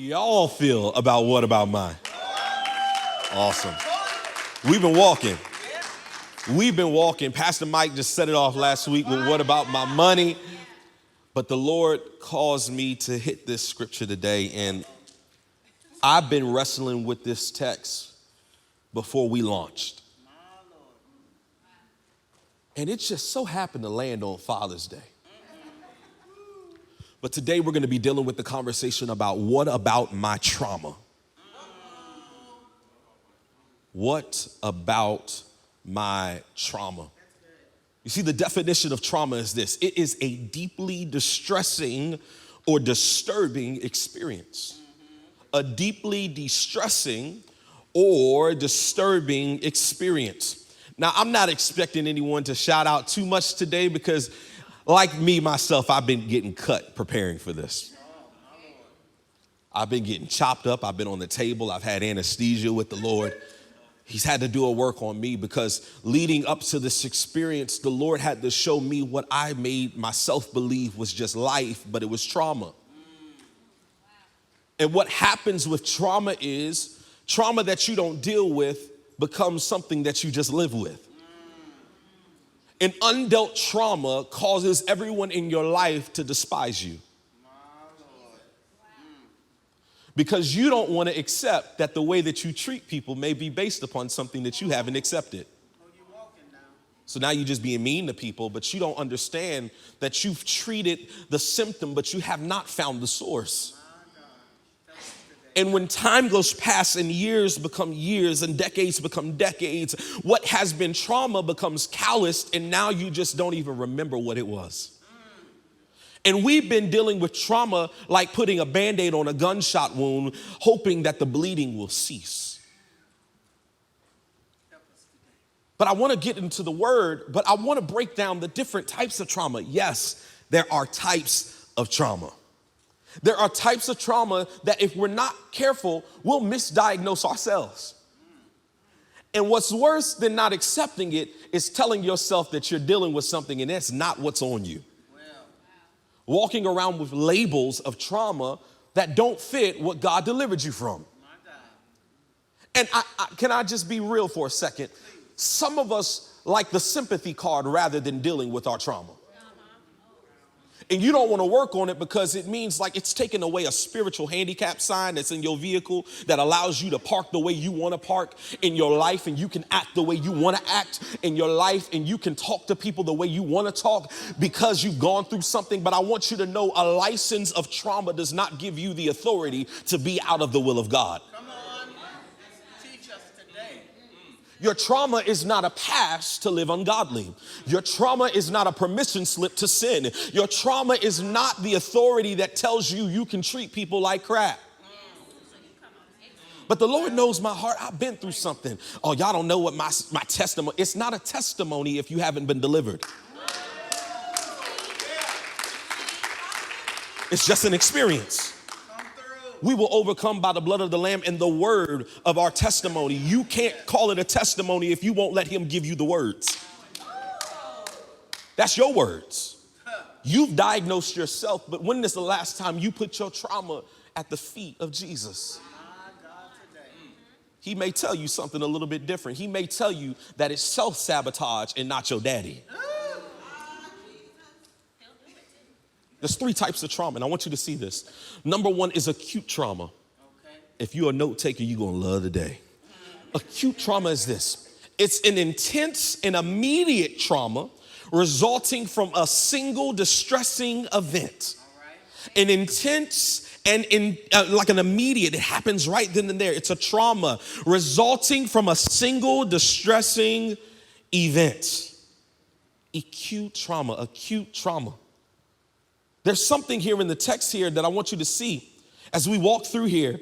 y'all feel about what about mine? Awesome. We've been walking. Pastor Mike just set it off last week with what about my money? But the Lord caused me to hit this scripture today, and I've been wrestling with this text before we launched. And it just so happened to land on Father's Day. But today we're going to be dealing with the conversation about what about my trauma? What about my trauma? You see, the definition of trauma is this. It is a deeply distressing or disturbing experience. A deeply distressing or disturbing experience. Now, I'm not expecting anyone to shout out too much today because, like me, myself, I've been getting cut preparing for this. I've been getting chopped up. I've been on the table. I've had anesthesia with the Lord. He's had to do a work on me because leading up to this experience, the Lord had to show me what I made myself believe was just life, but it was trauma. And what happens with trauma is trauma that you don't deal with becomes something that you just live with. And undealt trauma causes everyone in your life to despise you. Because you don't want to accept that the way that you treat people may be based upon something that you haven't accepted. So now you're just being mean to people, but you don't understand that you've treated the symptom, but you have not found the source. And when time goes past and years become years and decades become decades, what has been trauma becomes calloused, and now you just don't even remember what it was. And we've been dealing with trauma like putting a Band-Aid on a gunshot wound, hoping that the bleeding will cease. But I want to get into the word, but I want to break down the different types of trauma. Yes, there are types of trauma. There are types of trauma that if we're not careful, we'll misdiagnose ourselves. And what's worse than not accepting it is telling yourself that you're dealing with something and that's not what's on you. Walking around with labels of trauma that don't fit what God delivered you from. And can I just be real for a second? Some of us like the sympathy card rather than dealing with our trauma. And you don't want to work on it because it means like it's taking away a spiritual handicap sign that's in your vehicle that allows you to park the way you want to park in your life, and you can act the way you want to act in your life, and you can talk to people the way you want to talk because you've gone through something. But I want you to know a license of trauma does not give you the authority to be out of the will of God. Your trauma is not a pass to live ungodly. Your trauma is not a permission slip to sin. Your trauma is not the authority that tells you you can treat people like crap. But the Lord knows my heart. I've been through something. Oh, y'all don't know what my testimony. It's not a testimony if you haven't been delivered. It's just an experience. We will overcome by the blood of the Lamb and the word of our testimony. You can't call it a testimony if you won't let him give you the words. That's your words. You've diagnosed yourself, but when is the last time you put your trauma at the feet of Jesus? He may tell you something a little bit different. He may tell you that it's self-sabotage and not your daddy. There's three types of trauma, and I want you to see this. Number one is acute trauma. Okay. If you're a note taker, you're going to love the day. Acute trauma is this. It's an intense and immediate trauma resulting from a single distressing event. All right. An intense and like an immediate, it happens right then and there. It's a trauma resulting from a single distressing event. Acute trauma. There's something here in the text here that I want you to see as we walk through here.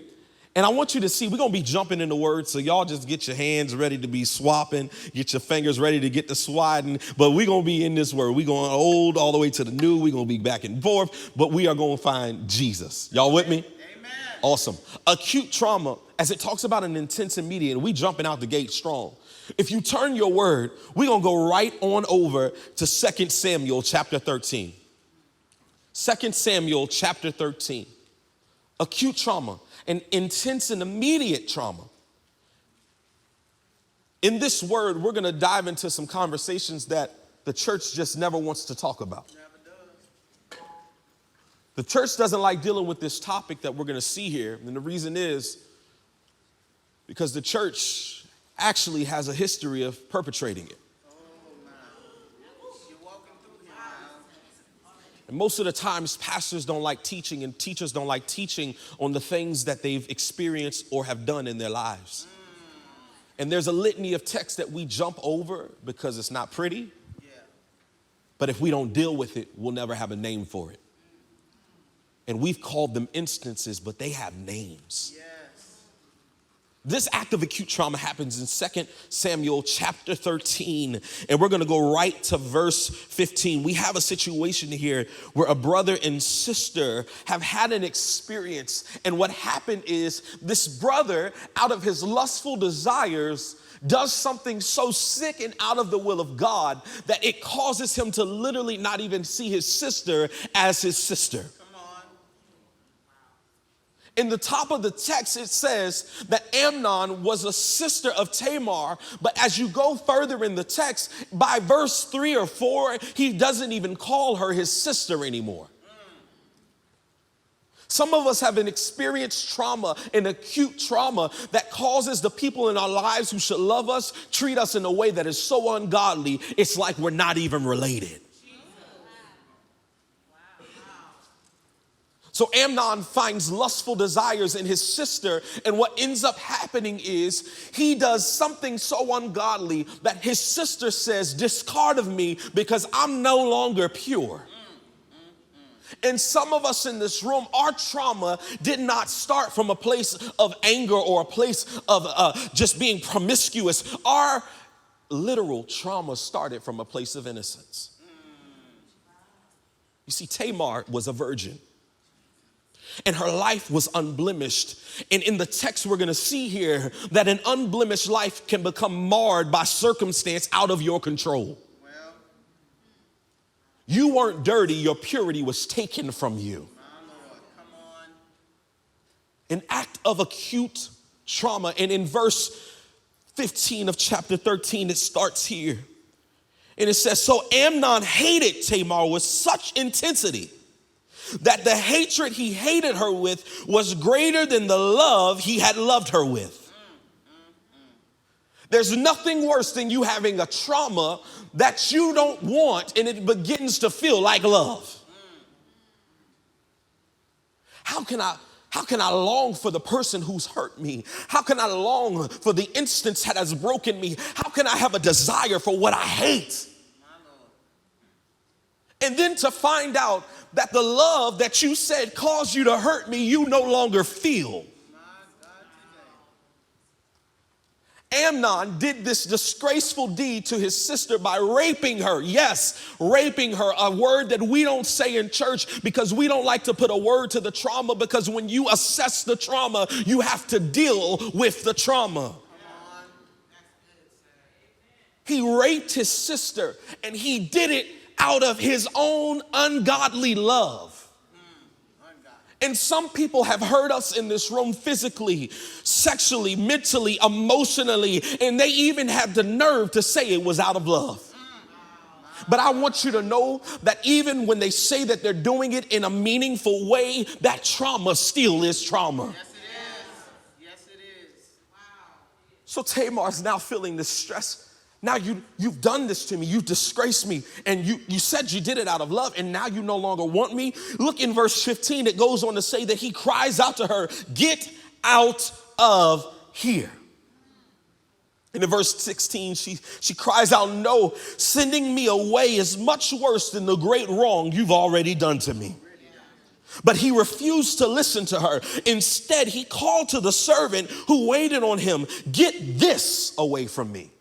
And I want you to see, we're going to be jumping in the word, so y'all just get your hands ready to be swapping, get your fingers ready to get to swatting. But we're going to be in this word. We're going old all the way to the new. We're going to be back and forth, but we are going to find Jesus. Y'all with me? Amen. Awesome. Acute trauma, as it talks about an intense immediate, and we jumping out the gate strong. If you turn your word, we're going to go right on over to 2 Samuel chapter 13. 2 Samuel chapter 13. Acute trauma. and intense and immediate trauma. In this word, we're going to dive into some conversations that the church just never wants to talk about. The church doesn't like dealing with this topic that we're going to see here. And the reason is because the church actually has a history of perpetrating it. And most of the times, pastors don't like teaching and teachers don't like teaching on the things that they've experienced or have done in their lives. And there's a litany of texts that we jump over because it's not pretty. But if we don't deal with it, we'll never have a name for it. And we've called them instances, but they have names. This act of acute trauma happens in 2 Samuel chapter 13, and we're going to go right to verse 15. We have a situation here where a brother and sister have had an experience, and what happened is this brother, out of his lustful desires, does something so sick and out of the will of God that it causes him to literally not even see his sister as his sister. In the top of the text, it says that Amnon was a sister of Tamar, but as you go further in the text, by verse 3 or 4, he doesn't even call her his sister anymore. Some of us have an experienced trauma, an acute trauma that causes the people in our lives who should love us, treat us in a way that is so ungodly, it's like we're not even related. So Amnon finds lustful desires in his sister, and what ends up happening is he does something so ungodly that his sister says, discard of me because I'm no longer pure. And some of us in this room, our trauma did not start from a place of anger or a place of just being promiscuous. Our literal trauma started from a place of innocence. You see, Tamar was a virgin, and her life was unblemished. And in the text, we're going to see here that an unblemished life can become marred by circumstance out of your control. You weren't dirty, your purity was taken from you. An act of acute trauma. And in verse 15 of chapter 13, it starts here. And it says, so Amnon hated Tamar with such intensity that the hatred he hated her with was greater than the love he had loved her with. There's nothing worse than you having a trauma that you don't want and it begins to feel like love. How can I long for the person who's hurt me? How can I long for the instance that has broken me? How can I have a desire for what I hate? And then to find out that the love that you said caused you to hurt me, you no longer feel. Amnon did this disgraceful deed to his sister by raping her. Yes, raping her, a word that we don't say in church because we don't like to put a word to the trauma, because when you assess the trauma, you have to deal with the trauma. He raped his sister, and he did it out of his own ungodly love. And some people have hurt us in this room physically, sexually, mentally, emotionally, and they even have the nerve to say it was out of love. But I want you to know that even when they say that they're doing it in a meaningful way, that trauma still is trauma. Yes, it is. Yes, it is. Wow. So Tamar's now feeling this stress. Now you've done this to me, you've disgraced me, and you said you did it out of love, and now you no longer want me. Look in verse 15, it goes on to say that he cries out to her, get out of here. And in verse 16, she cries out, no, sending me away is much worse than the great wrong you've already done to me. But he refused to listen to her. Instead, he called to the servant who waited on him, get this away from me.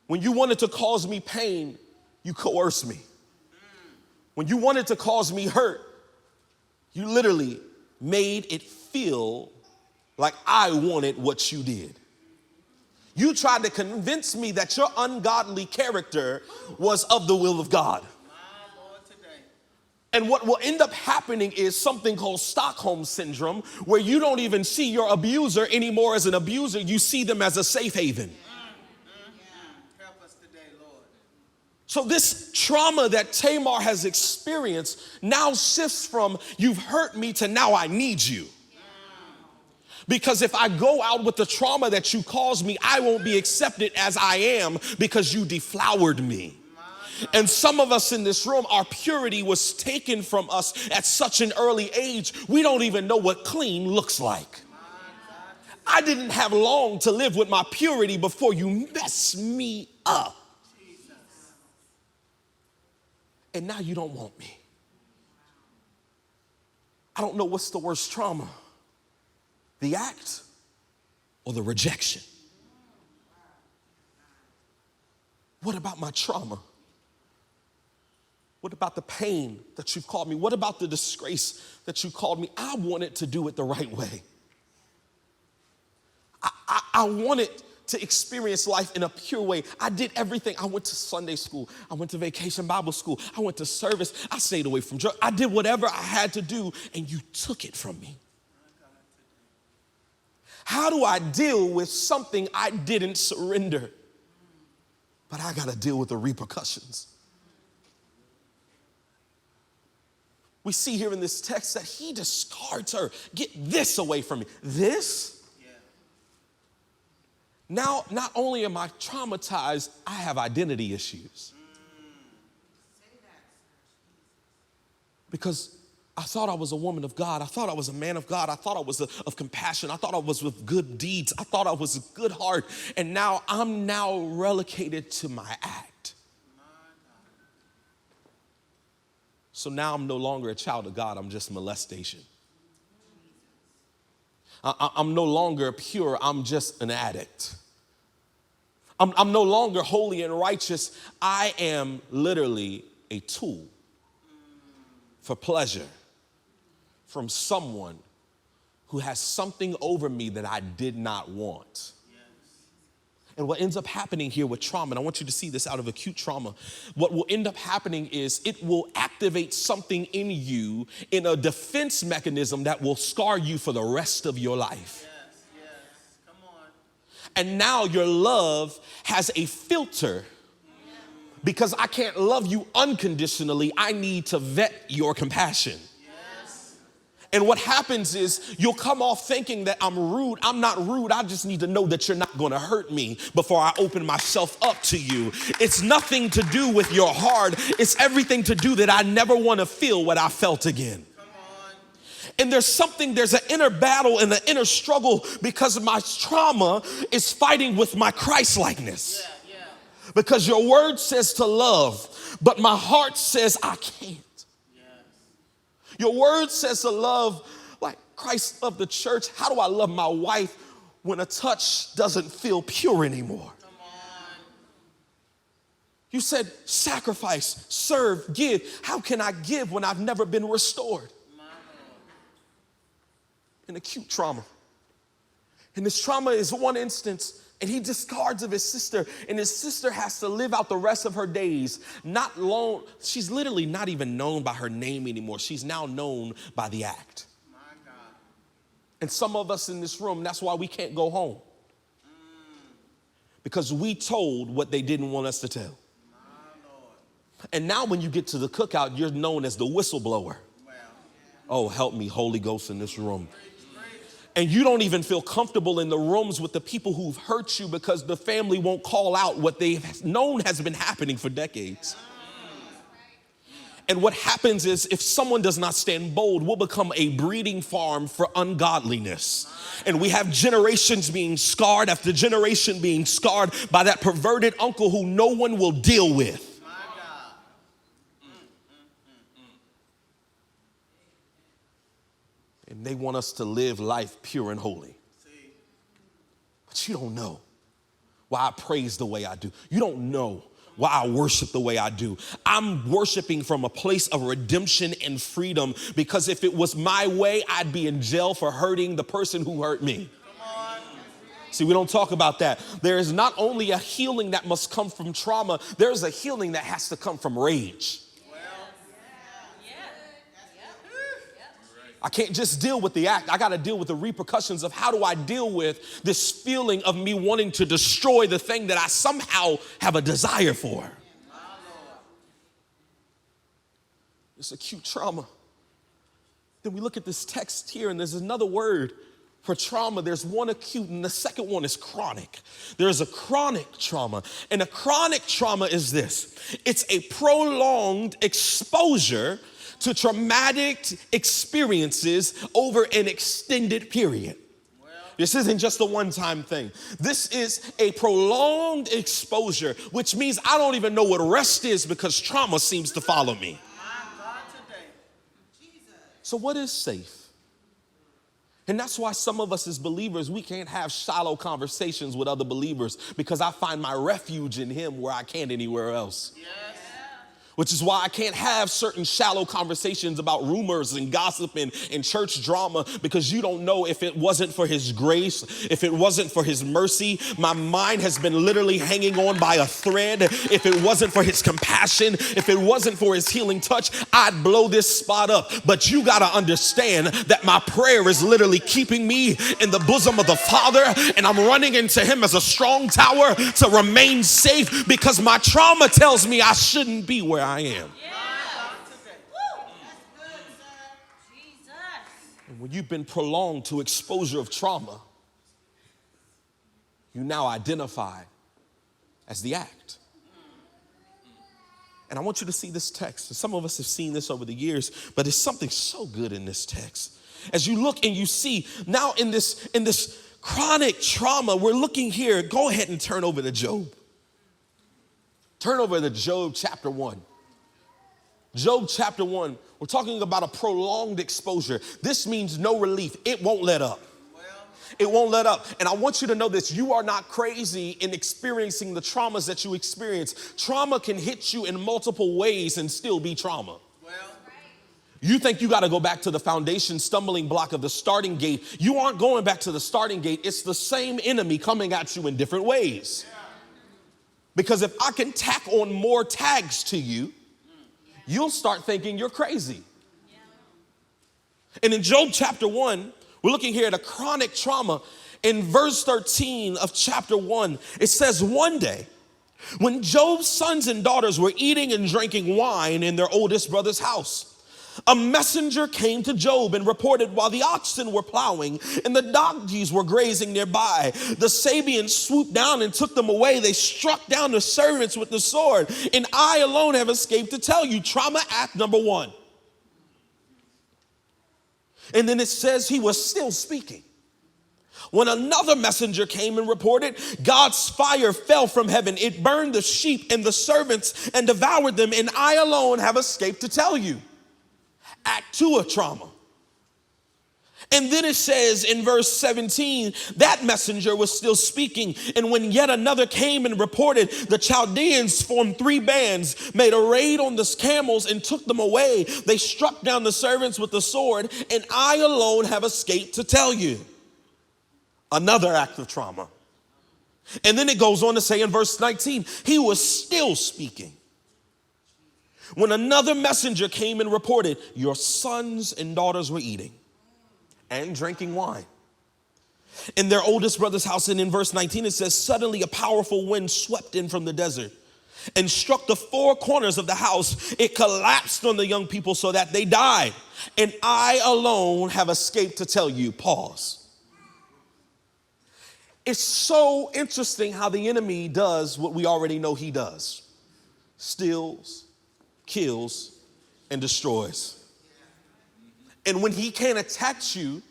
When you wanted to cause me pain, you coerced me. When you wanted to cause me hurt, you literally made it feel like I wanted what you did. You tried to convince me that your ungodly character was of the will of God. And what will end up happening is something called Stockholm syndrome, where you don't even see your abuser anymore as an abuser. You see them as a safe haven. Help us today, Lord. So this trauma that Tamar has experienced now shifts from you've hurt me to now I need you. Because if I go out with the trauma that you caused me, I won't be accepted as I am because you deflowered me. And some of us in this room, our purity was taken from us at such an early age, we don't even know what clean looks like. I didn't have long to live with my purity before you mess me up. And now you don't want me. I don't know what's the worst trauma, the act or the rejection. What about my trauma? What about the pain that you've called me? What about the disgrace that you called me? I wanted to do it the right way. I wanted to experience life in a pure way. I did everything. I went to Sunday school. I went to vacation Bible school. I went to service. I stayed away from drugs. I did whatever I had to do, and you took it from me. How do I deal with something I didn't surrender? But I got to deal with the repercussions. We see here in this text that he discards her. Get this away from me. This? Yeah. Now, not only am I traumatized, I have identity issues. Because I thought I was a woman of God. I thought I was a man of God. I thought I was of compassion. I thought I was with good deeds. I thought I was a good heart. And now I'm relegated to my act. So now I'm no longer a child of God. I'm just molestation. I'm no longer pure. I'm just an addict. I'm no longer holy and righteous. I am literally a tool for pleasure from someone who has something over me that I did not want. And what ends up happening here with trauma, and I want you to see this out of acute trauma, what will end up happening is it will activate something in you in a defense mechanism that will scar you for the rest of your life. Yes, come on. And now your love has a filter. Because I can't love you unconditionally, I need to vet your compassion. And what happens is you'll come off thinking that I'm rude. I'm not rude. I just need to know that you're not going to hurt me before I open myself up to you. It's nothing to do with your heart. It's everything to do that I never want to feel what I felt again. And there's an inner battle and an inner struggle because my trauma is fighting with my Christ-likeness. Because your word says to love, but my heart says I can't. Your word says to love like Christ loved the church. How do I love my wife when a touch doesn't feel pure anymore? Come on. You said sacrifice, serve, give. How can I give when I've never been restored? In acute trauma. And this trauma is one instance, and he discards of his sister, and his sister has to live out the rest of her days. Not long, she's literally not even known by her name anymore. She's now known by the act. My God. And some of us in this room, that's why we can't go home. Because we told what they didn't want us to tell. My Lord. And now when you get to the cookout, you're known as the whistleblower. Well, oh, help me, Holy Ghost in this room. And you don't even feel comfortable in the rooms with the people who've hurt you because the family won't call out what they've known has been happening for decades. And what happens is if someone does not stand bold, we'll become a breeding farm for ungodliness. And we have generations being scarred after generation being scarred by that perverted uncle who no one will deal with. And they want us to live life pure and holy. But you don't know why I praise the way I do. You don't know why I worship the way I do. I'm worshiping from a place of redemption and freedom because if it was my way, I'd be in jail for hurting the person who hurt me. See, we don't talk about that. There is not only a healing that must come from trauma, there's a healing that has to come from rage. I can't just deal with the act. I got to deal with the repercussions of how do I deal with this feeling of me wanting to destroy the thing that I somehow have a desire for. It's acute trauma. Then we look at this text here, and there's another word for trauma. There's one acute, and the second one is chronic. There's a chronic trauma, and a chronic trauma is this. It's a prolonged exposure to traumatic experiences over an extended period. This isn't just a one-time thing. This is a prolonged exposure, which means I don't even know what rest is because trauma seems to follow me. So what is safe? And that's why some of us as believers, we can't have shallow conversations with other believers because I find my refuge in him where I can't anywhere else. Yes. Which is why I can't have certain shallow conversations about rumors and gossip and church drama, because you don't know if it wasn't for his grace, if it wasn't for his mercy. My mind has been literally hanging on by a thread. If it wasn't for his compassion, if it wasn't for his healing touch, I'd blow this spot up. But you got to understand that my prayer is literally keeping me in the bosom of the Father, and I'm running into him as a strong tower to remain safe because my trauma tells me I shouldn't be where I am. And when you've been prolonged to exposure of trauma, you now identify as the act. And I want you to see this text. Some of us have seen this over the years, but there's something so good in this text. As you look and you see now in this chronic trauma, we're looking here. Go ahead and turn over to Job. Turn over to Job chapter 1. Job chapter 1, we're talking about a prolonged exposure. This means no relief. It won't let up. It won't let up. And I want you to know this. You are not crazy in experiencing the traumas that you experience. Trauma can hit you in multiple ways and still be trauma. You think you got to go back to the foundation stumbling block of the starting gate. You aren't going back to the starting gate. It's the same enemy coming at you in different ways. Because if I can tack on more tags to you, you'll start thinking you're crazy. And in Job chapter 1, we're looking here at a chronic trauma. In verse 13 of chapter 1, it says, one day, when Job's sons and daughters were eating and drinking wine in their oldest brother's house, a messenger came to Job and reported while the oxen were plowing and the donkeys were grazing nearby, the Sabians swooped down and took them away. They struck down the servants with the sword, and I alone have escaped to tell you. Trauma act number 1. And then it says he was still speaking when another messenger came and reported, God's fire fell from heaven. It burned the sheep and the servants and devoured them, and I alone have escaped to tell you. Act 2 of trauma. And then it says in verse 17, that messenger was still speaking. And when yet another came and reported, the Chaldeans formed 3 bands, made a raid on the camels and took them away. They struck down the servants with the sword, and I alone have escaped to tell you. Another act of trauma. And then it goes on to say in verse 19, he was still speaking when another messenger came and reported, your sons and daughters were eating and drinking wine in their oldest brother's house. And in verse 19, it says, suddenly a powerful wind swept in from the desert and struck the 4 corners of the house. It collapsed on the young people so that they died. And I alone have escaped to tell you. Pause. It's so interesting how the enemy does what we already know he does. Steals, kills, and destroys. And when he can't attack you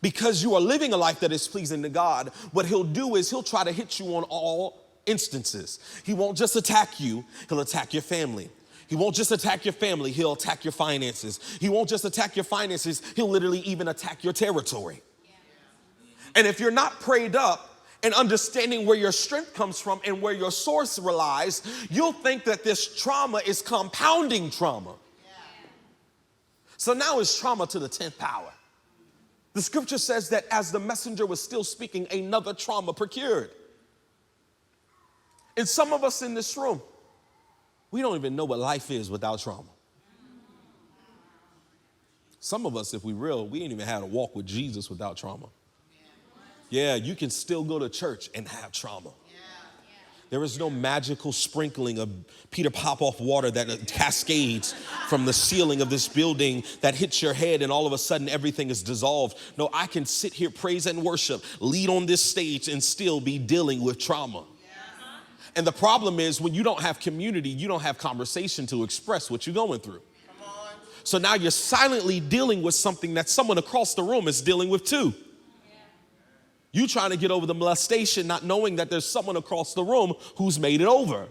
because you are living a life that is pleasing to God, what he'll do is he'll try to hit you on all instances. He won't just attack you, he'll attack your family. He won't just attack your family, he'll attack your finances. He won't just attack your finances, he'll literally even attack your territory. And if you're not prayed up and understanding where your strength comes from and where your source relies, you'll think that this trauma is compounding trauma. So now it's trauma to the 10th power. The scripture says that as the messenger was still speaking, another trauma procured. And some of us in this room, we don't even know what life is without trauma. Some of us, if we real, we ain't even had a walk with Jesus without trauma. Yeah, you can still go to church and have trauma. There is no magical sprinkling of Peter Popoff water that cascades from the ceiling of this building that hits your head and all of a sudden everything is dissolved. No, I can sit here, praise and worship, lead on this stage and still be dealing with trauma. And the problem is when you don't have community, you don't have conversation to express what you're going through. So now you're silently dealing with something that someone across the room is dealing with too. You trying to get over the molestation, not knowing that there's someone across the room who's made it over.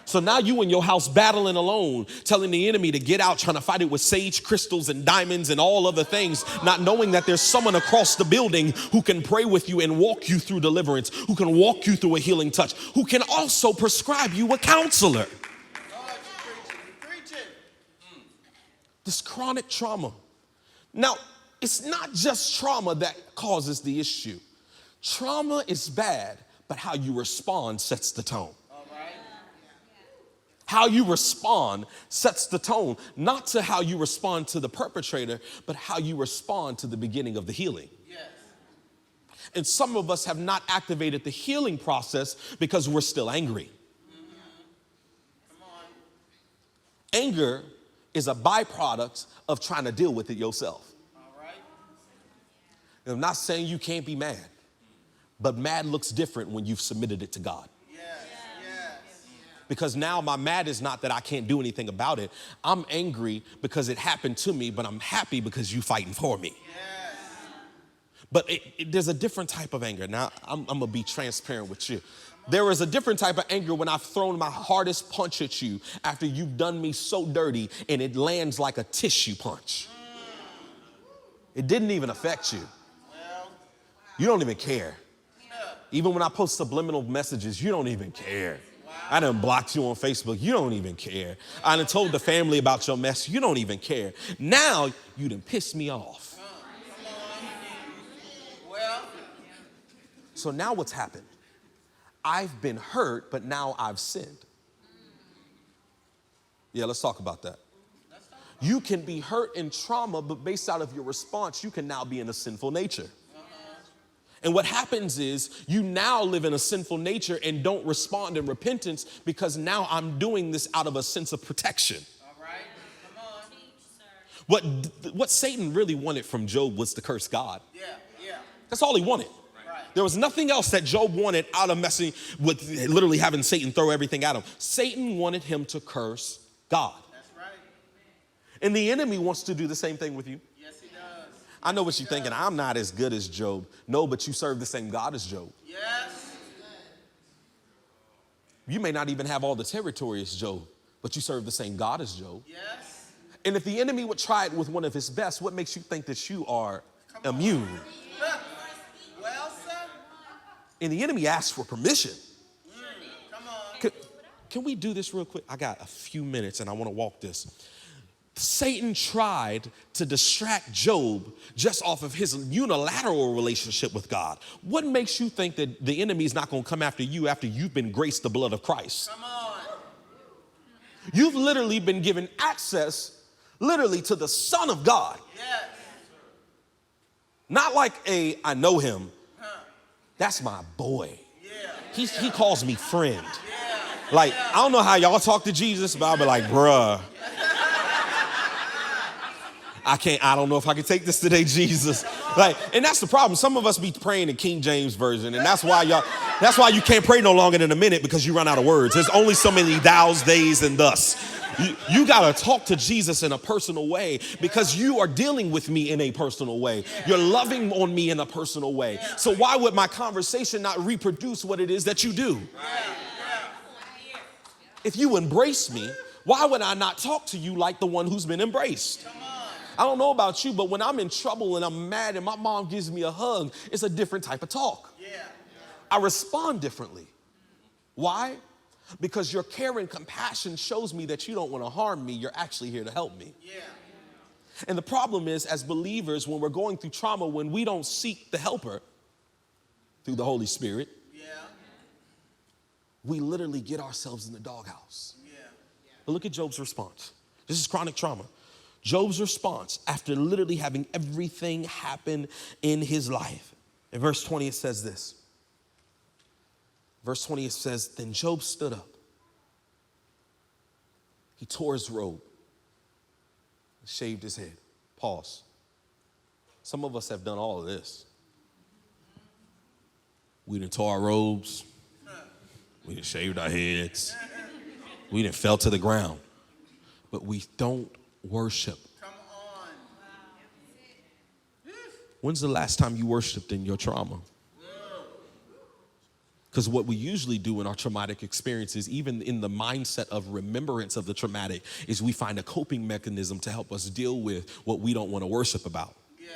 So now you in your house battling alone, telling the enemy to get out, trying to fight it with sage crystals and diamonds and all other things, not knowing that there's someone across the building who can pray with you and walk you through deliverance, who can walk you through a healing touch, who can also prescribe you a counselor. This chronic trauma. Now, it's not just trauma that causes the issue. Trauma is bad, but how you respond sets the tone. How you respond sets the tone, not to how you respond to the perpetrator, but how you respond to the beginning of the healing. Yes. And some of us have not activated the healing process because we're still angry. Come on. Anger is a byproduct of trying to deal with it yourself. I'm not saying you can't be mad, but mad looks different when you've submitted it to God. Yes. Because now my mad is not that I can't do anything about it. I'm angry because it happened to me, but I'm happy because you fighting for me. Yes. But there's a different type of anger. Now, I'm going to be transparent with you. There is a different type of anger when I've thrown my hardest punch at you after you've done me so dirty and it lands like a tissue punch. It didn't even affect you. You don't even care. Even when I post subliminal messages, you don't even care. I done blocked you on Facebook. You don't even care. I done told the family about your mess. You don't even care. Now you done pissed me off. So now what's happened? I've been hurt, but now I've sinned. Yeah, let's talk about that. You can be hurt in trauma, but based out of your response, you can now be in a sinful nature. And what happens is you now live in a sinful nature and don't respond in repentance because now I'm doing this out of a sense of protection. All right, come on. What Satan really wanted from Job was to curse God. Yeah. That's all he wanted. Right. There was nothing else that Job wanted out of messing with literally having Satan throw everything at him. Satan wanted him to curse God. That's right. And the enemy wants to do the same thing with you. I know what you're thinking. I'm not as good as Job. No, but you serve the same God as Job. Yes. You may not even have all the territory as Job, but you serve the same God as Job. Yes. And if the enemy would try it with one of his best, what makes you think that you are immune? Well, sir. And the enemy asks for permission. Come on. Can we do this real quick? I got a few minutes and I want to walk this. Satan tried to distract Job just off of his unilateral relationship with God. What makes you think that the enemy is not going to come after you after you've been graced the blood of Christ? Come on. You've literally been given access literally to the Son of God. Yes. Not like I know him. That's my boy. Yeah. He calls me friend. Yeah. Like, I don't know how y'all talk to Jesus, but I'll be like, bruh. I don't know if I can take this today, Jesus. Like, and that's the problem. Some of us be praying in King James Version, and that's why you can't pray no longer than a minute because you run out of words. There's only so many thous, theys, and thus. You got to talk to Jesus in a personal way because you are dealing with me in a personal way. You're loving on me in a personal way. So why would my conversation not reproduce what it is that you do? If you embrace me, why would I not talk to you like the one who's been embraced? I don't know about you, but when I'm in trouble and I'm mad and my mom gives me a hug, it's a different type of talk. I respond differently. Why? Because your care and compassion shows me that you don't want to harm me. You're actually here to help me. And the problem is, as believers, when we're going through trauma, when we don't seek the helper through the Holy Spirit, we literally get ourselves in the doghouse. But look at Job's response. This is chronic trauma. Job's response after literally having everything happen in his life. In verse 20, it says this. Verse 20, it says, then Job stood up. He tore his robe, shaved his head. Pause. Some of us have done all of this. We done tore our robes. We done shaved our heads. We done fell to the ground. But we don't worship. Come on. When's the last time you worshiped in your trauma? Because what we usually do in our traumatic experiences, even in the mindset of remembrance of the traumatic, is we find a coping mechanism to help us deal with what we don't want to worship about. Yeah.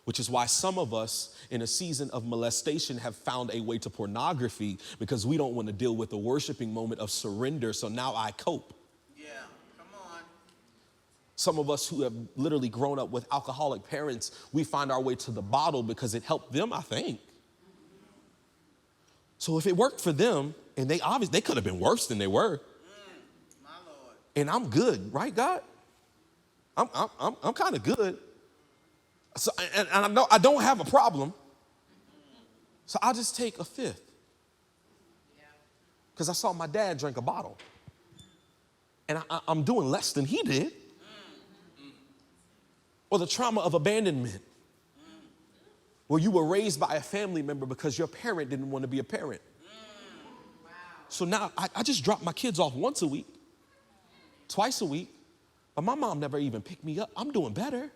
Which is why some of us in a season of molestation have found a way to pornography, because we don't want to deal with the worshiping moment of surrender. So now I cope. Yeah. Come on. Some of us who have literally grown up with alcoholic parents, we find our way to the bottle because it helped them, I think. So if it worked for them, and they could have been worse than they were. My Lord. And I'm good, right, God? I'm kind of good. So, and I know I don't have a problem. So I'll just take a fifth. Because I saw my dad drink a bottle. And I'm doing less than he did. Or the trauma of abandonment, where you were raised by a family member because your parent didn't want to be a parent. Wow. So now I just drop my kids off once a week, twice a week, but my mom never even picked me up. I'm doing better.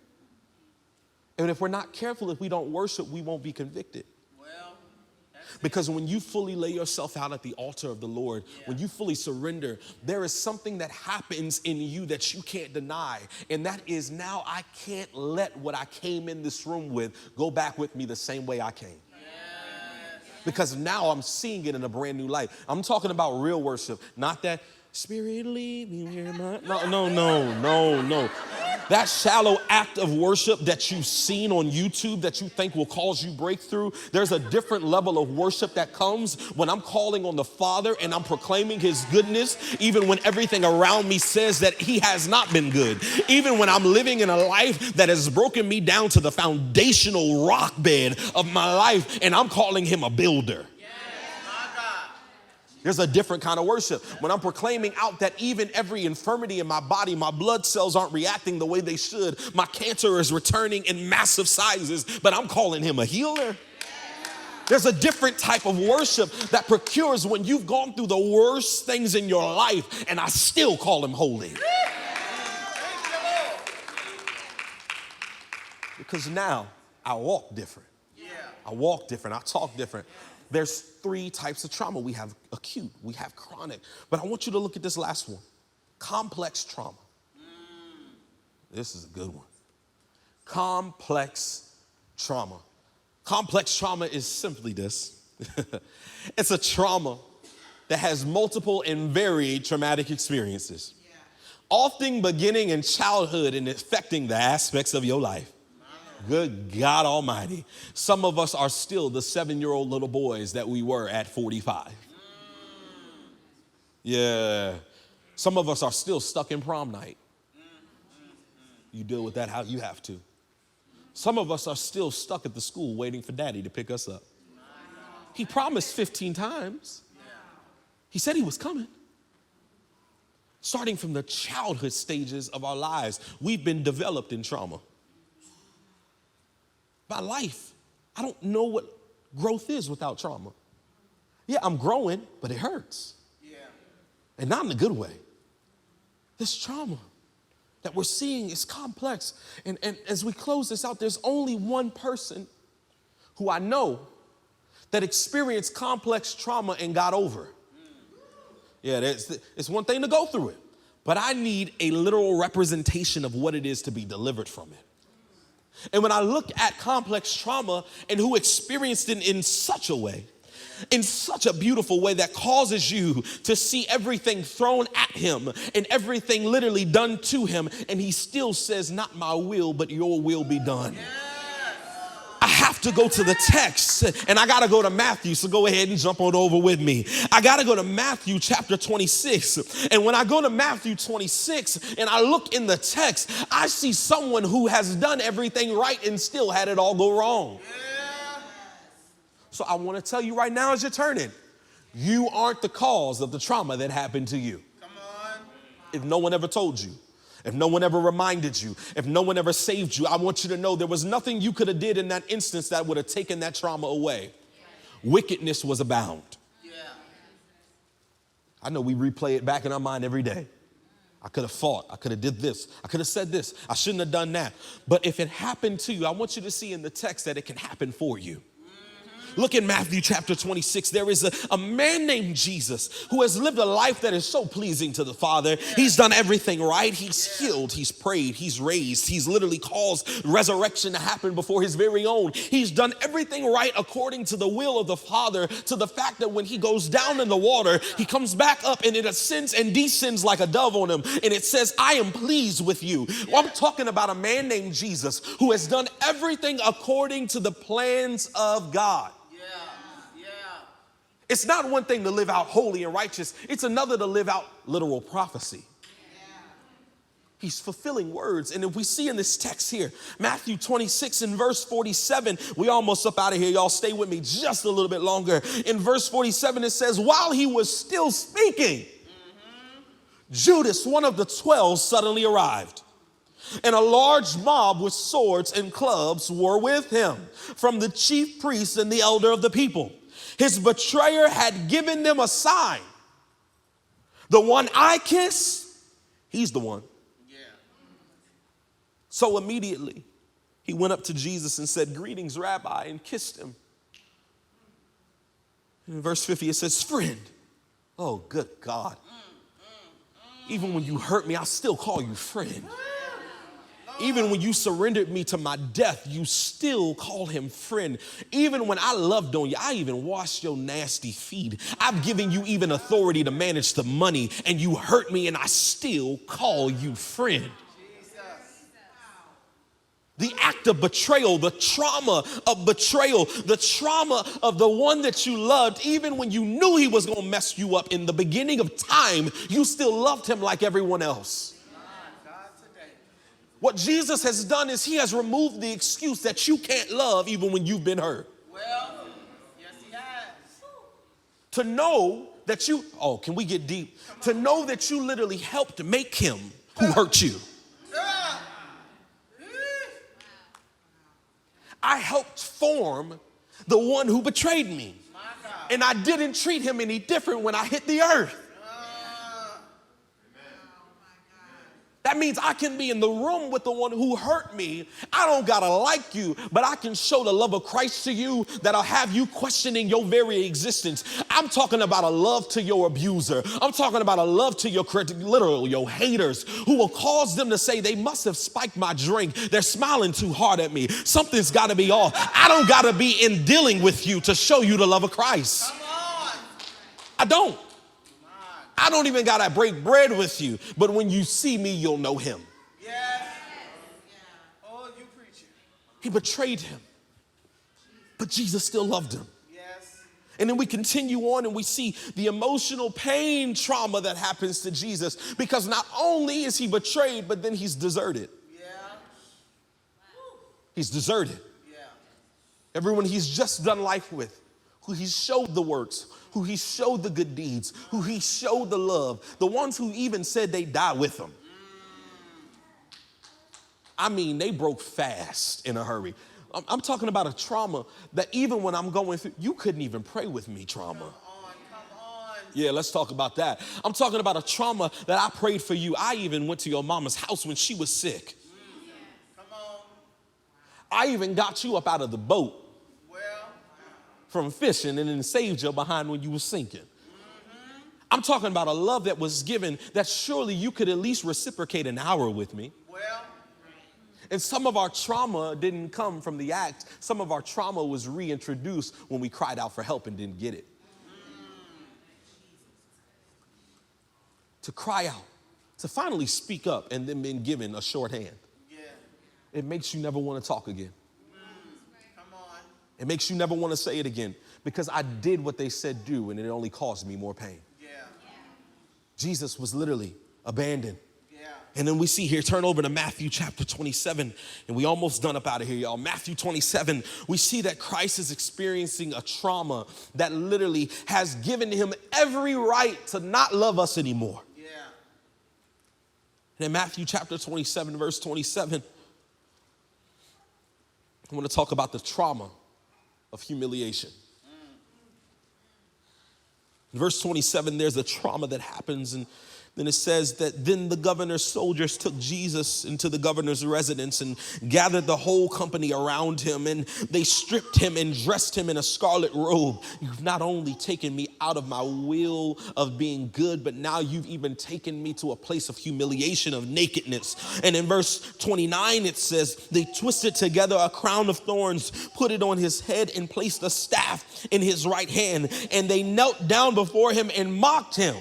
And if we're not careful, if we don't worship, we won't be convicted. Well, that's Because when you fully lay yourself out at the altar of the Lord, when you fully surrender, there is something that happens in you that you can't deny. And that is, now I can't let what I came in this room with go back with me the same way I came. Because now I'm seeing it in a brand new light. I'm talking about real worship, not that Spirit lead me where my... No. That shallow act of worship that you've seen on YouTube that you think will cause you breakthrough, there's a different level of worship that comes when I'm calling on the Father and I'm proclaiming his goodness, even when everything around me says that he has not been good. Even when I'm living in a life that has broken me down to the foundational rock bed of my life, and I'm calling him a builder. There's a different kind of worship. When I'm proclaiming out that even every infirmity in my body, my blood cells aren't reacting the way they should. My cancer is returning in massive sizes, but I'm calling him a healer. There's a different type of worship that procures when you've gone through the worst things in your life, and I still call him holy. Because now I walk different. I walk different. I talk different. There's 3 types of trauma. We have acute, we have chronic. But I want you to look at this last one. Complex trauma. This is a good one. Complex trauma. Complex trauma is simply this. It's a trauma that has multiple and varied traumatic experiences, often beginning in childhood and affecting the aspects of your life. Good God Almighty. Some of us are still the 7-year-old little boys that we were at 45. Yeah. Some of us are still stuck in prom night. You deal with that how you have to. Some of us are still stuck at the school waiting for daddy to pick us up. He promised 15 times. He said he was coming. Starting from the childhood stages of our lives, we've been developed in trauma. My life, I don't know what growth is without trauma. Yeah, I'm growing, but it hurts. Yeah. And not in a good way. This trauma that we're seeing is complex. And as we close this out, there's only one person who I know that experienced complex trauma and got over. Yeah, it's one thing to go through it, but I need a literal representation of what it is to be delivered from it. And when I look at complex trauma and who experienced it in such a way, in such a beautiful way that causes you to see everything thrown at him and everything literally done to him, and he still says, not my will, but your will be done. I have to go to the text, and I got to go to Matthew, so go ahead and jump on over with me. I got to go to Matthew chapter 26. And when I go to Matthew 26 and I look in the text, I see someone who has done everything right and still had it all go wrong. So I want to tell you right now as you're turning, you aren't the cause of the trauma that happened to you. Come on. If no one ever told you, if no one ever reminded you, if no one ever saved you, I want you to know there was nothing you could have did in that instance that would have taken that trauma away. Wickedness was abound. Yeah. I know we replay it back in our mind every day. I could have fought. I could have did this. I could have said this. I shouldn't have done that. But if it happened to you, I want you to see in the text that it can happen for you. Look in Matthew chapter 26. There is a man named Jesus who has lived a life that is so pleasing to the Father. He's done everything right. He's healed. He's prayed. He's raised. He's literally caused resurrection to happen before his very own. He's done everything right according to the will of the Father, to the fact that when he goes down in the water, he comes back up and it ascends and descends like a dove on him. And it says, I am pleased with you. Well, I'm talking about a man named Jesus who has done everything according to the plans of God. It's not one thing to live out holy and righteous. It's another to live out literal prophecy. He's fulfilling words. And if we see in this text here, Matthew 26 and verse 47, we almost up out of here. Y'all stay with me just a little bit longer. In verse 47, it says, while he was still speaking, Judas, one of the 12, suddenly arrived. And a large mob with swords and clubs were with him, from the chief priests and the elder of the people. His betrayer had given them a sign. The one I kiss, he's the one. Yeah. So immediately he went up to Jesus and said, greetings, Rabbi, and kissed him. In verse 50, it says, friend. Oh, good God. Even when you hurt me, I still call you friend. Even when you surrendered me to my death, you still call him friend. Even when I loved on you, I even washed your nasty feet. I've given you even authority to manage the money, and you hurt me, and I still call you friend. The act of betrayal, the trauma of betrayal, the trauma of the one that you loved, even when you knew he was going to mess you up in the beginning of time, you still loved him like everyone else. What Jesus has done is he has removed the excuse that you can't love even when you've been hurt. Well, yes, he has. To know that you, oh, can we get deep? To know that you literally helped make him who hurt you. I helped form the one who betrayed me. And I didn't treat him any different when I hit the earth. That means I can be in the room with the one who hurt me. I don't gotta like you, but I can show the love of Christ to you that'll have you questioning your very existence. I'm talking about a love to your abuser. I'm talking about a love to your critic, literally your haters, who will cause them to say they must have spiked my drink. They're smiling too hard at me. Something's gotta be off. I don't gotta be in dealing with you to show you the love of Christ. Come on. I don't. I don't even got to break bread with you, but when you see me, you'll know him. Yes. Oh, you preaching. He betrayed him, but Jesus still loved him. Yes. And then we continue on and we see the emotional pain trauma that happens to Jesus, because not only is he betrayed, but then he's deserted. Yeah. He's deserted. Yeah. Everyone he's just done life with, who he showed the works, who he showed the good deeds, who he showed the love, the ones who even said they'd die with him. I mean, they broke fast in a hurry. I'm talking about a trauma that even when I'm going through, you couldn't even pray with me trauma. Come on. Yeah, let's talk about that. I'm talking about a trauma that I prayed for you. I even went to your mama's house when she was sick. Come on. I even got you up out of the boat Well. from fishing and then saved you behind when you were sinking. I'm talking about a love that was given that surely you could at least reciprocate an hour with me. Well. And some of our trauma didn't come from the act. Some of our trauma was reintroduced when we cried out for help and didn't get it. To cry out, to finally speak up and then being given a shorthand. Yeah. It makes you never want to talk again. Come on. It makes you never want to say it again because I did what they said do and it only caused me more pain. Yeah. Jesus was literally abandoned. Yeah. And then we see here, turn over to Matthew chapter 27, and we almost done up out of here, y'all. Matthew 27, we see that Christ is experiencing a trauma that literally has given him every right to not love us anymore. Yeah. And in Matthew chapter 27, verse 27, I want to talk about the trauma of humiliation. In verse 27, there's a trauma that happens, and then it says that then the governor's soldiers took Jesus into the governor's residence and gathered the whole company around him, and they stripped him and dressed him in a scarlet robe. You've not only taken me out of my will of being good, but now you've even taken me to a place of humiliation, of nakedness. And in verse 29, it says, they twisted together a crown of thorns, put it on his head, and placed a staff in his right hand. And they knelt down before him and mocked him.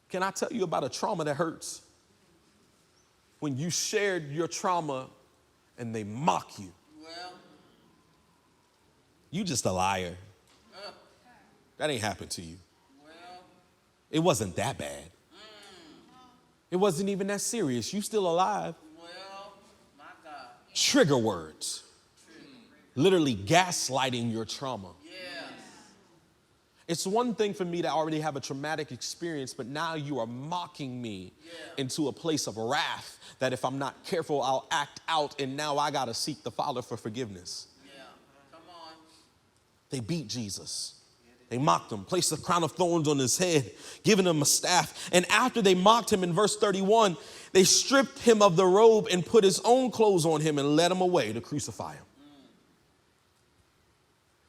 Can I tell you about a trauma that hurts? When you shared your trauma and they mock you. Well. You just a liar. That ain't happened to you. Well. It wasn't that bad. It wasn't even that serious. You still alive. Well, my God. Trigger words. Literally gaslighting your trauma. Yes. It's one thing for me to already have a traumatic experience, but now you are mocking me into a place of wrath that if I'm not careful, I'll act out, and now I got to seek the Father for forgiveness. Yeah. Come on. They beat Jesus. They mocked him, placed a crown of thorns on his head, giving him a staff. And after they mocked him in verse 31, they stripped him of the robe and put his own clothes on him and led him away to crucify him.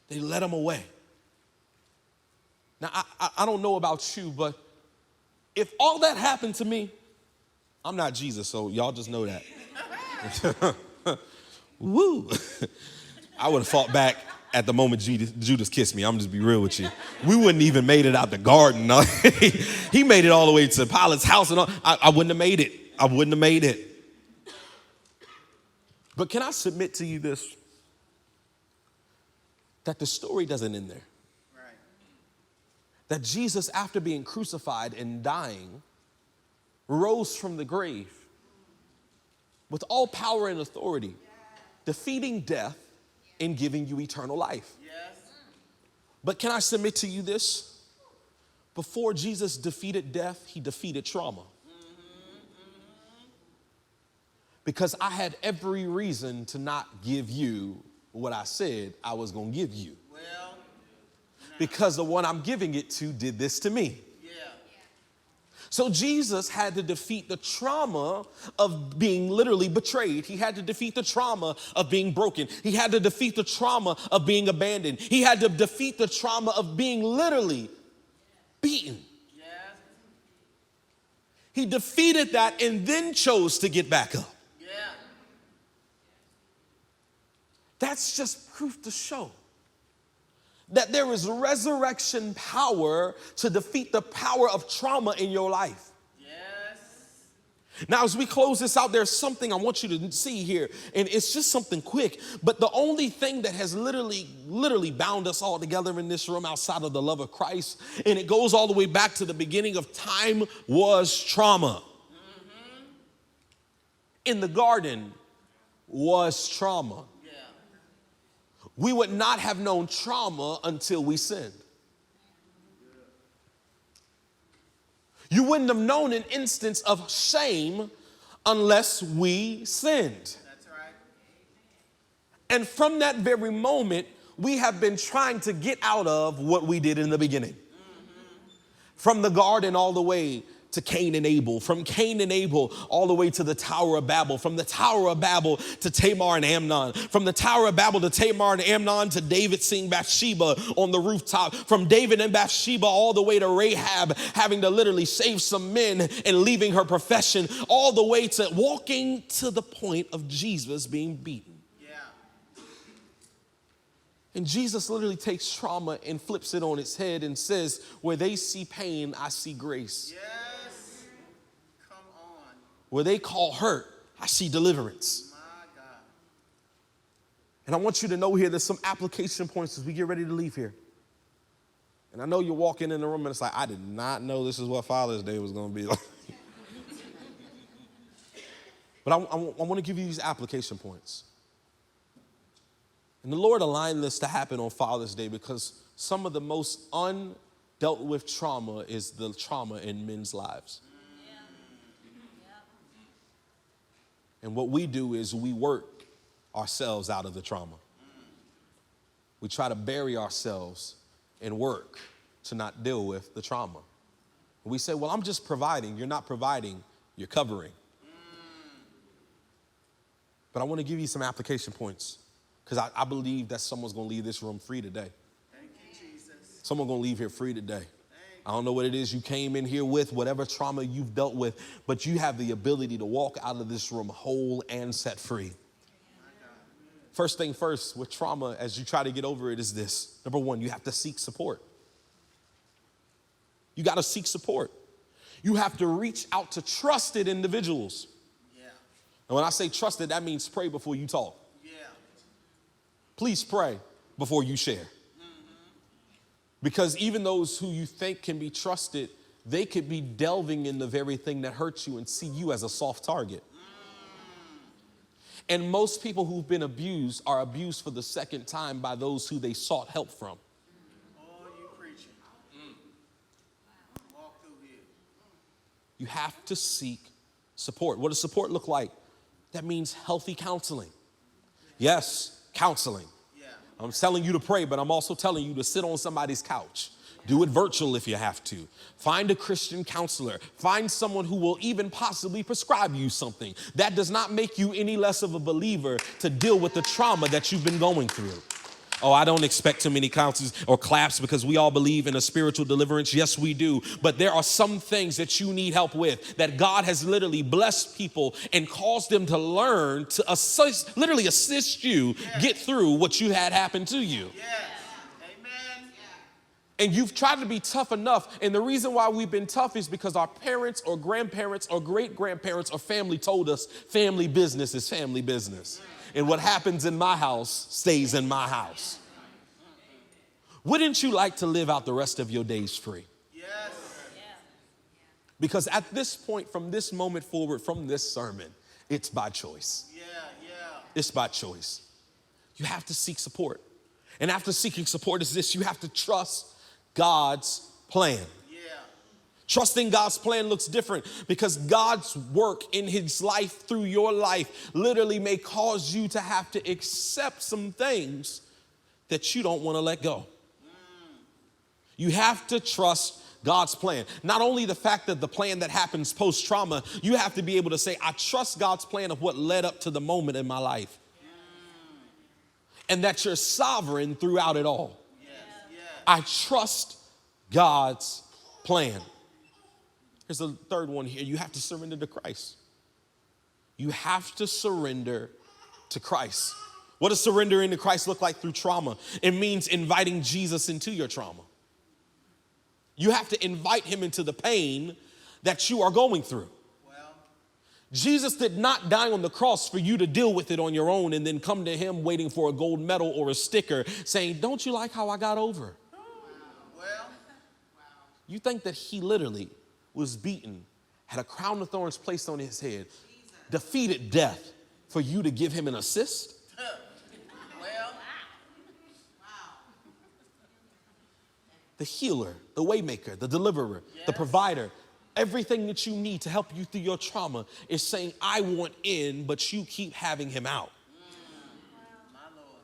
They led him away. Now, I don't know about you, but if all that happened to me, I'm not Jesus, so y'all just know that. Woo. I would have fought back at the moment Judas kissed me. I'm just be real with you. We wouldn't even made it out the garden. He made it all the way to Pilate's house, and all. I wouldn't have made it. I wouldn't have made it. But can I submit to you this? That the story doesn't end there. Right. That Jesus, after being crucified and dying, rose from the grave with all power and authority, defeating death and giving you eternal life. Yes. But can I submit to you this? Before Jesus defeated death, he defeated trauma. Because I had every reason to not give you what I said I was going to give you. Well. Because the one I'm giving it to did this to me. Yeah. So Jesus had to defeat the trauma of being literally betrayed. He had to defeat the trauma of being broken. He had to defeat the trauma of being abandoned. He had to defeat the trauma of being literally beaten. Yes. He defeated that and then chose to get back up. Yeah. That's just proof to show that there is resurrection power to defeat the power of trauma in your life. Yes. Now, as we close this out, there's something I want you to see here, and it's just something quick, but the only thing that has literally bound us all together in this room outside of the love of Christ, and it goes all the way back to the beginning of time, was trauma. In the garden was trauma. We would not have known trauma until we sinned. You wouldn't have known an instance of shame unless we sinned. That's right. And from that very moment, we have been trying to get out of what we did in the beginning. From the garden all the way to Cain and Abel, from Cain and Abel all the way to the Tower of Babel, from the Tower of Babel to Tamar and Amnon, from the Tower of Babel to Tamar and Amnon to David seeing Bathsheba on the rooftop, from David and Bathsheba all the way to Rahab having to literally save some men and leaving her profession, all the way to walking to the point of Jesus being beaten. Yeah. And Jesus literally takes trauma and flips it on its head and says, where they see pain, I see grace. Yes. Come on. Where they call hurt, I see deliverance. My God. And I want you to know here, there's some application points as we get ready to leave here. And I know you're walking in the room and it's like, I did not know this is what Father's Day was going to be like. But I want to give you these application points. And the Lord aligned this to happen on Father's Day because some of the most undealt with trauma is the trauma in men's lives. And what we do is we work ourselves out of the trauma. We try to bury ourselves in work to not deal with the trauma. We say, well, I'm just providing. You're not providing, you're covering. But I want to give you some application points because I believe that someone's going to leave this room free today. Thank you, Jesus. Someone's going to leave here free today. I don't know what it is you came in here with, whatever trauma you've dealt with, but you have the ability to walk out of this room whole and set free. First thing first, with trauma, as you try to get over it, is this. Number one, you have to seek support. You got to seek support. You have to reach out to trusted individuals. Yeah. And when I say trusted, that means pray before you talk. Yeah. Please pray before you share. Because even those who you think can be trusted, they could be delving in the very thing that hurts you and see you as a soft target. And most people who've been abused are abused for the second time by those who they sought help from. Oh, you preaching. Walk through here. You have to seek support. What does support look like? That means healthy counseling. Yes, counseling. Yeah. I'm telling you to pray, but I'm also telling you to sit on somebody's couch. Do it virtual if you have to. Find a Christian counselor. Find someone who will even possibly prescribe you something. That does not make you any less of a believer to deal with the trauma that you've been going through. Oh, I don't expect too many counsels or claps because we all believe in a spiritual deliverance. Yes, we do. But there are some things that you need help with that God has literally blessed people and caused them to learn to assist you get through what you had happen to you. Yes. Amen. And you've tried to be tough enough. And the reason why we've been tough is because our parents or grandparents or great-grandparents or family told us family business is family business. And what happens in my house stays in my house. Wouldn't you like to live out the rest of your days free? Yes. Because at this point, from this moment forward, from this sermon, it's by choice. Yeah. It's by choice. You have to seek support. And after seeking support is this, you have to trust God's plan. Yeah. Trusting God's plan looks different because God's work in his life through your life literally may cause you to have to accept some things that you don't want to let go. You have to trust God's plan. Not only the fact that the plan that happens post-trauma, you have to be able to say, I trust God's plan of what led up to the moment in my life. And that you're sovereign throughout it all. I trust God's plan. Here's the third one here. You have to surrender to Christ. You have to surrender to Christ. What does surrendering to Christ look like through trauma? It means inviting Jesus into your trauma. You have to invite him into the pain that you are going through. Well. Jesus did not die on the cross for you to deal with it on your own and then come to him waiting for a gold medal or a sticker saying, don't you like how I got over? Well. You think that he literally was beaten, had a crown of thorns placed on his head, defeated death for you to give him an assist? Well. The healer, the waymaker, the deliverer, the provider, everything that you need to help you through your trauma is saying, I want in, but you keep having him out. My Lord.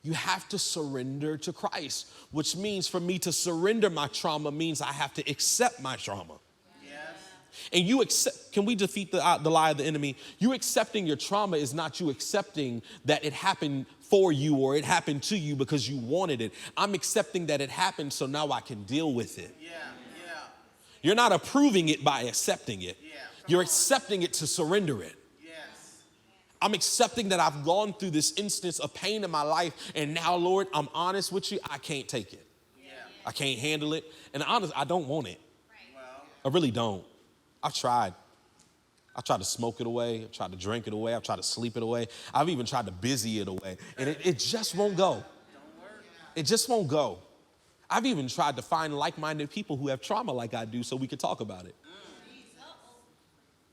You have to surrender to Christ, which means for me to surrender my trauma means I have to accept my trauma. Yes. And you accept, can we defeat the lie of the enemy? You accepting your trauma is not you accepting that it happened for you or it happened to you because you wanted it. I'm accepting that it happened so now I can deal with it. Yeah. You're not approving it by accepting it. Yeah. You're accepting it to surrender it. Yes. I'm accepting that I've gone through this instance of pain in my life and now, Lord, I'm honest with you, I can't take it. Yeah. I can't handle it. And honest, I don't want it. Well. I really don't. I've tried. I tried to smoke it away. I tried to drink it away. I tried to sleep it away. I've even tried to busy it away. And it just won't go. It just won't go. I've even tried to find like-minded people who have trauma like I do so we could talk about it.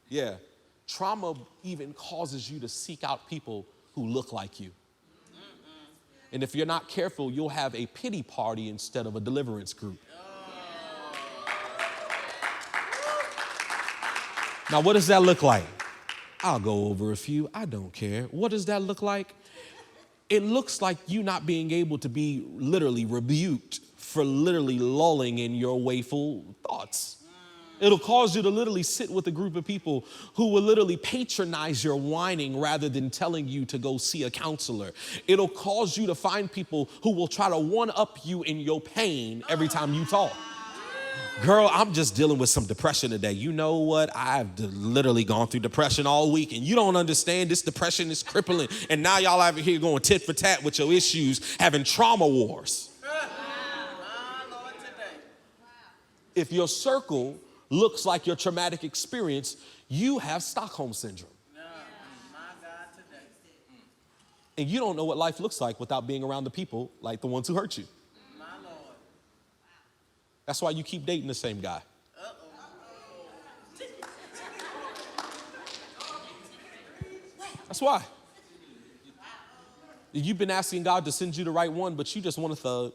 Yeah. Trauma even causes you to seek out people who look like you. And if you're not careful, you'll have a pity party instead of a deliverance group. Now, what does that look like? I'll go over a few. I don't care. What does that look like? It looks like you not being able to be literally rebuked for literally lulling in your wayful thoughts. It'll cause you to literally sit with a group of people who will literally patronize your whining rather than telling you to go see a counselor. It'll cause you to find people who will try to one-up you in your pain every time you talk. Girl, I'm just dealing with some depression today. You know what? I've literally gone through depression all week, and you don't understand. This depression is crippling. And now y'all over here going tit for tat with your issues, having trauma wars. If your circle looks like your traumatic experience, you have Stockholm syndrome. And you don't know what life looks like without being around the people like the ones who hurt you. That's why you keep dating the same guy. That's why. You've been asking God to send you the right one, but you just want a thug.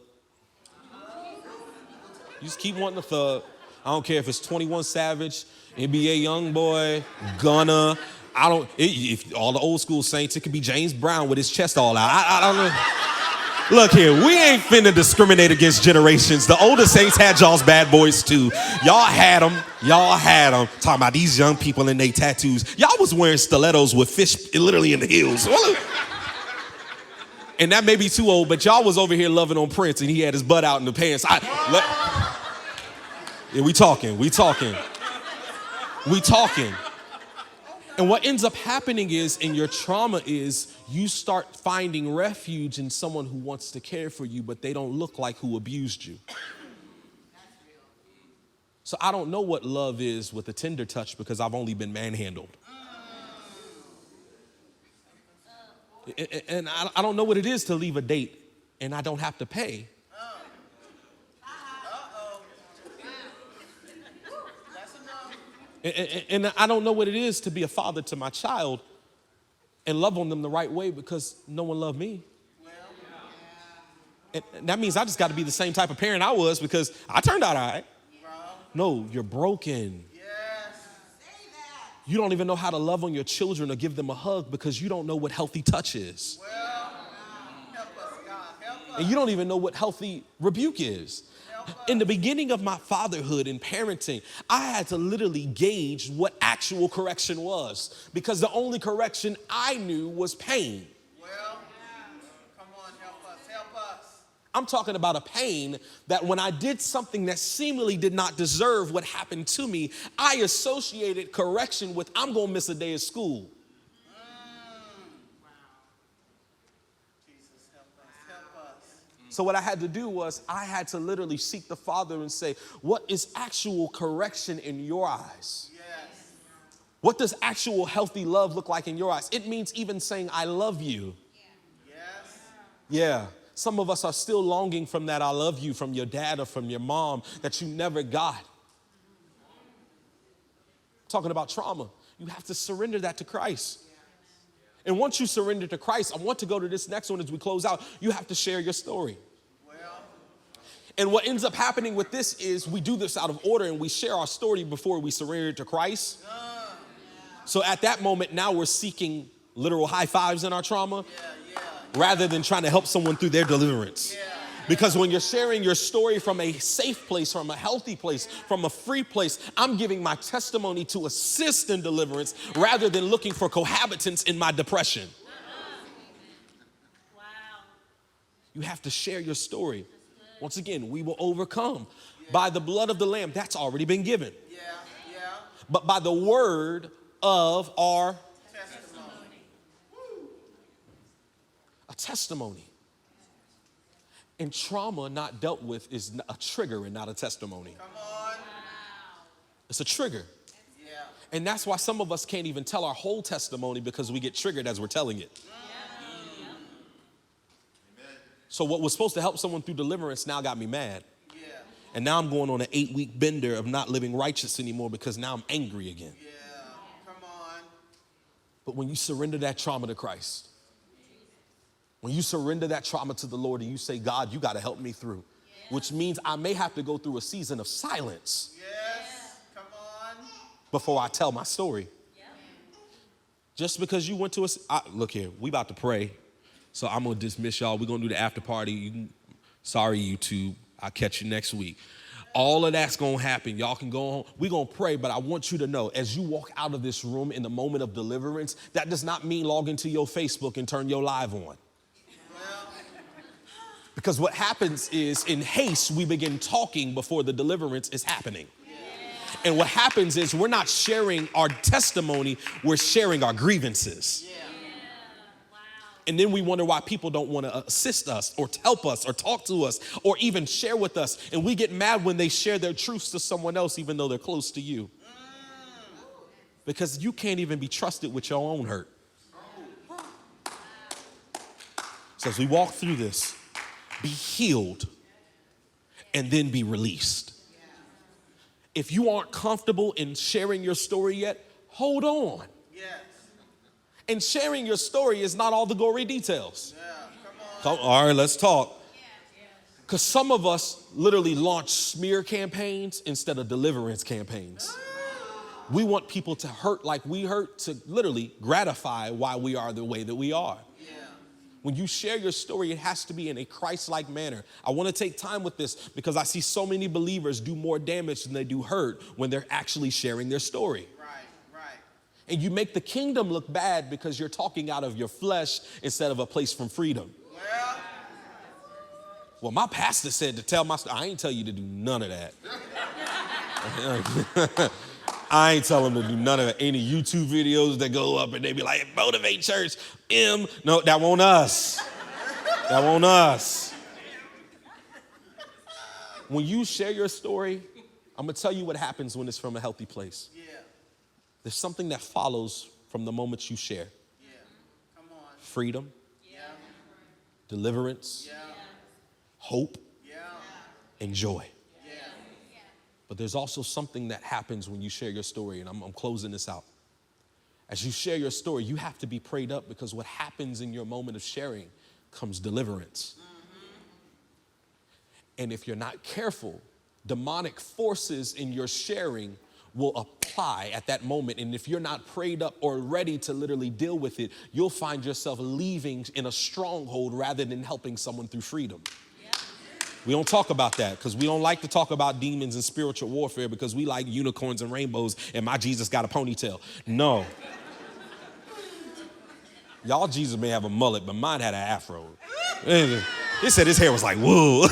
You just keep wanting a thug. I don't care if it's 21 Savage, NBA Youngboy, Gunna. If all the old school saints, it could be James Brown with his chest all out. I don't know. Look here, we ain't finna discriminate against generations. The older saints had y'all's bad boys too. Y'all had them. Talking about these young people and their tattoos. Y'all was wearing stilettos with fish literally in the heels. And that may be too old, but y'all was over here loving on Prince and he had his butt out in the pants. Yeah, we talking. And what ends up happening is, in your trauma is, you start finding refuge in someone who wants to care for you, but they don't look like who abused you. So I don't know what love is with a tender touch because I've only been manhandled. And I don't know what it is to leave a date and I don't have to pay. And I don't know what it is to be a father to my child and love on them the right way because no one loved me. And that means I just got to be the same type of parent I was because I turned out all right. No, you're broken. You don't even know how to love on your children or give them a hug because you don't know what healthy touch is. And you don't even know what healthy rebuke is. In the beginning of my fatherhood and parenting, I had to literally gauge what actual correction was because the only correction I knew was pain. Well, come on, help us. I'm talking about a pain that when I did something that seemingly did not deserve what happened to me, I associated correction with I'm going to miss a day of school. So what I had to do was I had to literally seek the Father and say, what is actual correction in your eyes? Yes. What does actual healthy love look like in your eyes? It means even saying, I love you. Yes. Yeah. Some of us are still longing from that I love you from your dad or from your mom that you never got. Talking about trauma, you have to surrender that to Christ. And once you surrender to Christ, I want to go to this next one as we close out. You have to share your story. And what ends up happening with this is we do this out of order and we share our story before we surrender to Christ. So at that moment, now we're seeking literal high fives in our trauma rather than trying to help someone through their deliverance. Because when you're sharing your story from a safe place, from a healthy place, from a free place, I'm giving my testimony to assist in deliverance rather than looking for cohabitants in my depression. Wow. You have to share your story. Once again, we will overcome by the blood of the Lamb. That's already been given. But by the word of our Testimony. a testimony. And trauma not dealt with is a trigger and not a testimony. Come on. It's a trigger. Yeah. And that's why some of us can't even tell our whole testimony because we get triggered as we're telling it. So what was supposed to help someone through deliverance now got me mad. And now I'm going on an 8-week bender of not living righteous anymore because now I'm angry again. Yeah. Come on. But when you surrender that trauma to Christ, when you surrender that trauma to the Lord and you say, God, you got to help me through, which means I may have to go through a season of silence Come on. before I tell my story. Just because you went to look here, we about to pray. So I'm going to dismiss y'all. We're going to do the after party. Sorry, YouTube. I'll catch you next week. All of that's going to happen. Y'all can go home. We're going to pray, but I want you to know, as you walk out of this room in the moment of deliverance, that does not mean log into your Facebook and turn your live on. Because what happens is, in haste, we begin talking before the deliverance is happening. And what happens is we're not sharing our testimony, we're sharing our grievances. And then we wonder why people don't want to assist us or help us or talk to us or even share with us. And we get mad when they share their truths to someone else, even though they're close to you. Because you can't even be trusted with your own hurt. So as we walk through this, be healed and then be released. If you aren't comfortable in sharing your story yet, hold on. And sharing your story is not all the gory details. All right, let's talk. Because some of us literally launch smear campaigns instead of deliverance campaigns. We want people to hurt like we hurt to literally gratify why we are the way that we are. When you share your story, it has to be in a Christ-like manner. I want to take time with this because I see so many believers do more damage than they do hurt when they're actually sharing their story. And you make the kingdom look bad because you're talking out of your flesh instead of a place from freedom. Well, my pastor said to tell my story. I ain't tell you to do none of that. I ain't telling them to do none of that. Any YouTube videos that go up and they be like, MOTIV8 Church, No, that won't us. That won't us. When you share your story, I'm going to tell you what happens when it's from a healthy place. There's something that follows from the moment you share. Come on. Freedom, deliverance, hope, and joy. But there's also something that happens when you share your story, and I'm closing this out. As you share your story, you have to be prayed up because what happens in your moment of sharing comes deliverance. And if you're not careful, demonic forces in your sharing will apply at that moment. And if you're not prayed up or ready to literally deal with it, you'll find yourself leaving in a stronghold rather than helping someone through freedom. We don't talk about that because we don't like to talk about demons and spiritual warfare because we like unicorns and rainbows and my Jesus got a ponytail. No. Y'all Jesus may have a mullet, but mine had an afro. They said his hair was like, whoa.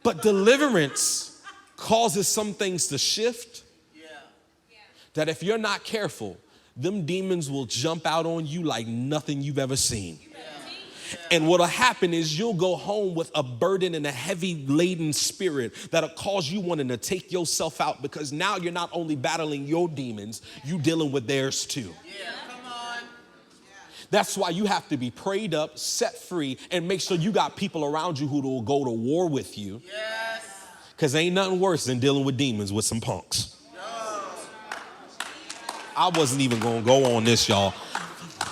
But deliverance causes some things to shift that if you're not careful, them demons will jump out on you like nothing you've ever seen. And what'll happen is you'll go home with a burden and a heavy laden spirit that'll cause you wanting to take yourself out because now you're not only battling your demons, you dealing with theirs too. Come on. That's why you have to be prayed up, set free, and make sure you got people around you who will go to war with you. Because ain't nothing worse than dealing with demons with some punks. I wasn't even going to go on this, y'all.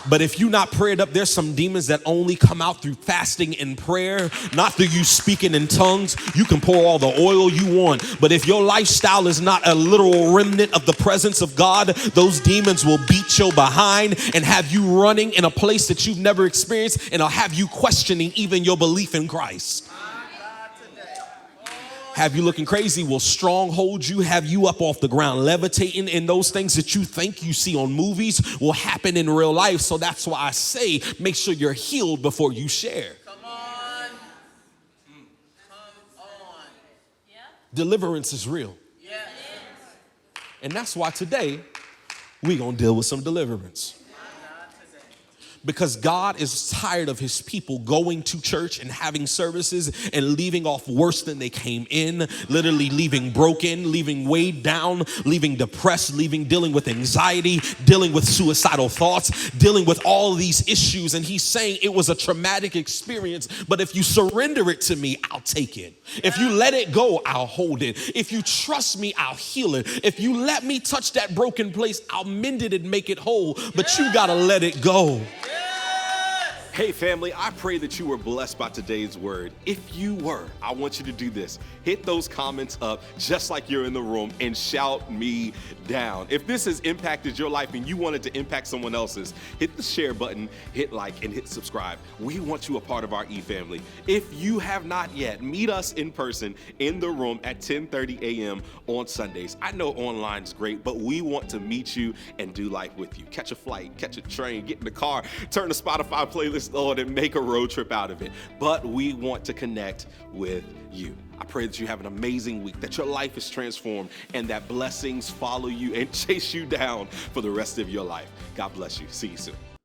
But if you're not prayed up, there's some demons that only come out through fasting and prayer, not through you speaking in tongues. You can pour all the oil you want, but if your lifestyle is not a literal remnant of the presence of God, those demons will beat your behind and have you running in a place that you've never experienced, and I'll have you questioning even your belief in Christ. Have you looking crazy, will stronghold you, have you up off the ground levitating, and those things that you think you see on movies will happen in real life. So that's why I say make sure you're healed before you share. Come on. Come on. Deliverance is real. Yes. And that's why today we're going to deal with some deliverance. because God is tired of his people going to church and having services and leaving off worse than they came in, literally leaving broken, leaving weighed down, leaving depressed, dealing with anxiety, dealing with suicidal thoughts, dealing with all these issues. And he's saying it was a traumatic experience, but if you surrender it to me, I'll take it. If you let it go, I'll hold it. If you trust me, I'll heal it. If you let me touch that broken place, I'll mend it and make it whole. But you gotta let it go. Hey family, I pray that you were blessed by today's word. If you were, I want you to do this. Hit those comments up just like you're in the room and shout me down. If this has impacted your life and you want it to impact someone else's, hit the share button, hit like, and hit subscribe. We want you a part of our E-family. If you have not yet, meet us in person in the room at 10:30 a.m. on Sundays. I know online's great, but we want to meet you and do life with you. Catch a flight, catch a train, get in the car, turn the Spotify playlist on and make a road trip out of it. But we want to connect with you. I pray that you have an amazing week, that your life is transformed, and that blessings follow you and chase you down for the rest of your life. God bless you. See you soon.